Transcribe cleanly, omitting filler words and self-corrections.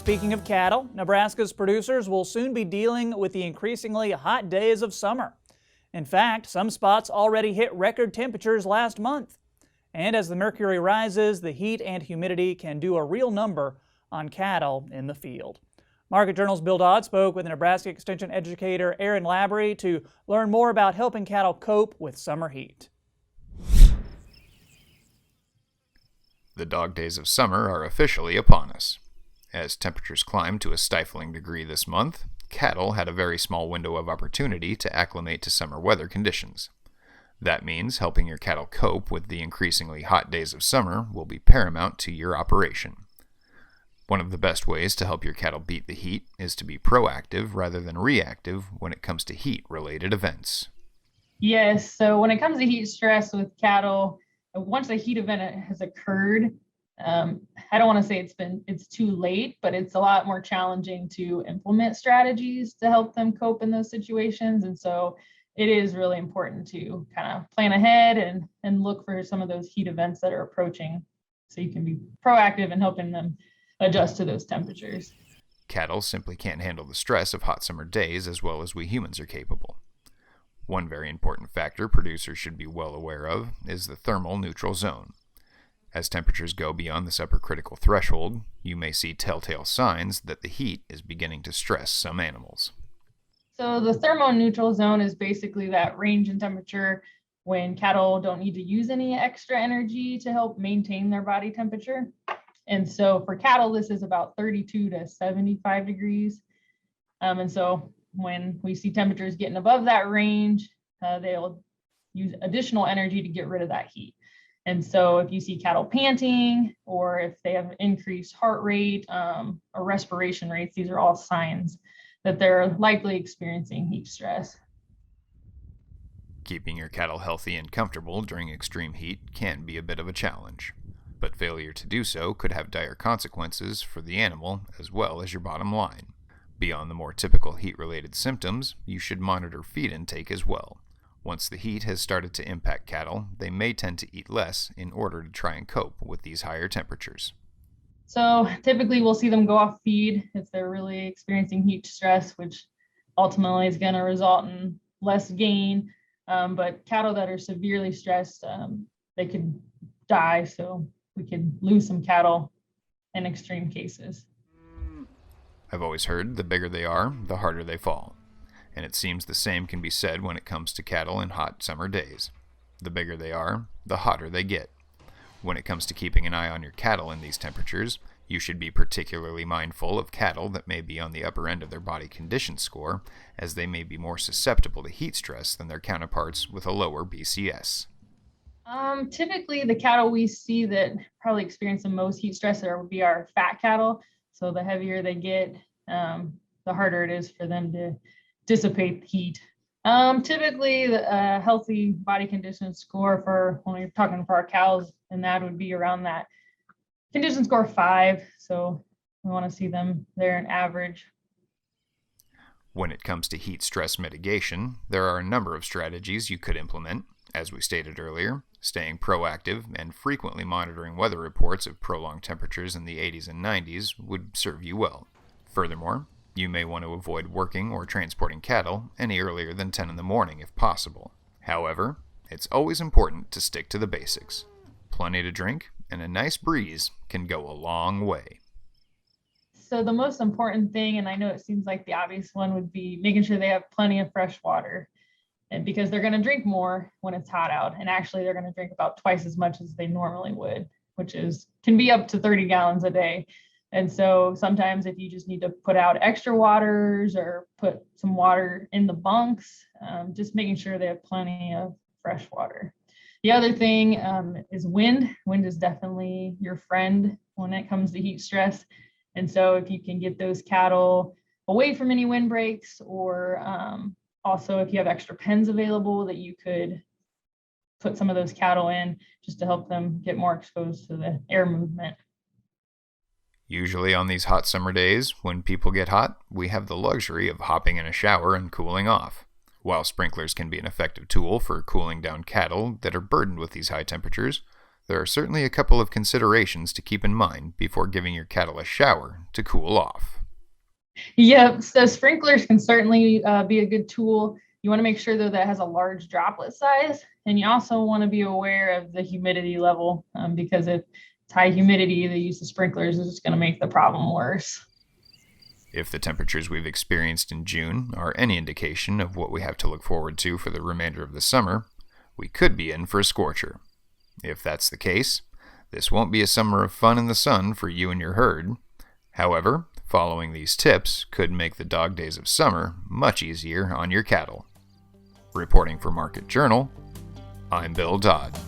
speaking of cattle, Nebraska's producers will soon be dealing with the increasingly hot days of summer. In fact, some spots already hit record temperatures last month. And as the mercury rises, the heat and humidity can do a real number on cattle in the field. Market Journal's Bill Dodd spoke with Nebraska Extension educator Erin Laborie to learn more about helping cattle cope with summer heat. The dog days of summer are officially upon us. As temperatures climbed to a stifling degree this month, cattle had a very small window of opportunity to acclimate to summer weather conditions. That means helping your cattle cope with the increasingly hot days of summer will be paramount to your operation. One of the best ways to help your cattle beat the heat is to be proactive rather than reactive when it comes to heat-related events. Yes, so when it comes to heat stress with cattle, once a heat event has occurred, I don't want to say it's too late, but it's a lot more challenging to implement strategies to help them cope in those situations. And so it is really important to kind of plan ahead and look for some of those heat events that are approaching so you can be proactive in helping them adjust to those temperatures. Cattle simply can't handle the stress of hot summer days as well as we humans are capable. One very important factor producers should be well aware of is the thermal neutral zone. As temperatures go beyond this upper critical threshold, you may see telltale signs that the heat is beginning to stress some animals. So the thermoneutral zone is basically that range in temperature when cattle don't need to use any extra energy to help maintain their body temperature. And so for cattle, this is about 32 to 75 degrees. And so when we see temperatures getting above that range, they'll use additional energy to get rid of that heat. And so if you see cattle panting, or if they have increased heart rate or respiration rates, these are all signs that they're likely experiencing heat stress. Keeping your cattle healthy and comfortable during extreme heat can be a bit of a challenge, but failure to do so could have dire consequences for the animal as well as your bottom line. Beyond the more typical heat-related symptoms, you should monitor feed intake as well. Once the heat has started to impact cattle, they may tend to eat less in order to try and cope with these higher temperatures. So typically we'll see them go off feed if they're really experiencing heat stress, which ultimately is going to result in less gain. But cattle that are severely stressed, they could die. So we could lose some cattle in extreme cases. I've always heard the bigger they are, the harder they fall. And it seems the same can be said when it comes to cattle in hot summer days. The bigger they are, the hotter they get. When it comes to keeping an eye on your cattle in these temperatures, you should be particularly mindful of cattle that may be on the upper end of their body condition score, as they may be more susceptible to heat stress than their counterparts with a lower BCS. Typically, the cattle we see that probably experience the most heat stress would be our fat cattle. So the heavier they get, the harder it is for them to dissipate heat. Typically, the healthy body condition score for when we're talking for our cows, and that would be around that condition score 5. So we want to see them there in average. When it comes to heat stress mitigation, there are a number of strategies you could implement. As we stated earlier, staying proactive and frequently monitoring weather reports of prolonged temperatures in the 80s and 90s would serve you well. Furthermore, you may want to avoid working or transporting cattle any earlier than 10 in the morning if possible. However, it's always important to stick to the basics. Plenty to drink and a nice breeze can go a long way. So the most important thing, and I know it seems like the obvious one, would be making sure they have plenty of fresh water. And because they're going to drink more when it's hot out. And actually, they're going to drink about twice as much as they normally would, which can be up to 30 gallons a day. And so sometimes if you just need to put out extra waters or put some water in the bunks, just making sure they have plenty of fresh water. The other thing is wind. Wind is definitely your friend when it comes to heat stress. And so if you can get those cattle away from any wind breaks, or also if you have extra pens available that you could put some of those cattle in just to help them get more exposed to the air movement. Usually on these hot summer days, when people get hot, we have the luxury of hopping in a shower and cooling off. While sprinklers can be an effective tool for cooling down cattle that are burdened with these high temperatures, there are certainly a couple of considerations to keep in mind before giving your cattle a shower to cool off. Yep, so sprinklers can certainly be a good tool. You want to make sure though that it has a large droplet size, and you also want to be aware of the humidity level because if it's high humidity, the use of sprinklers is just going to make the problem worse. If the temperatures we've experienced in June are any indication of what we have to look forward to for the remainder of the summer, we could be in for a scorcher. If that's the case, this won't be a summer of fun in the sun for you and your herd. However, following these tips could make the dog days of summer much easier on your cattle. Reporting for Market Journal, I'm Bill Dodd.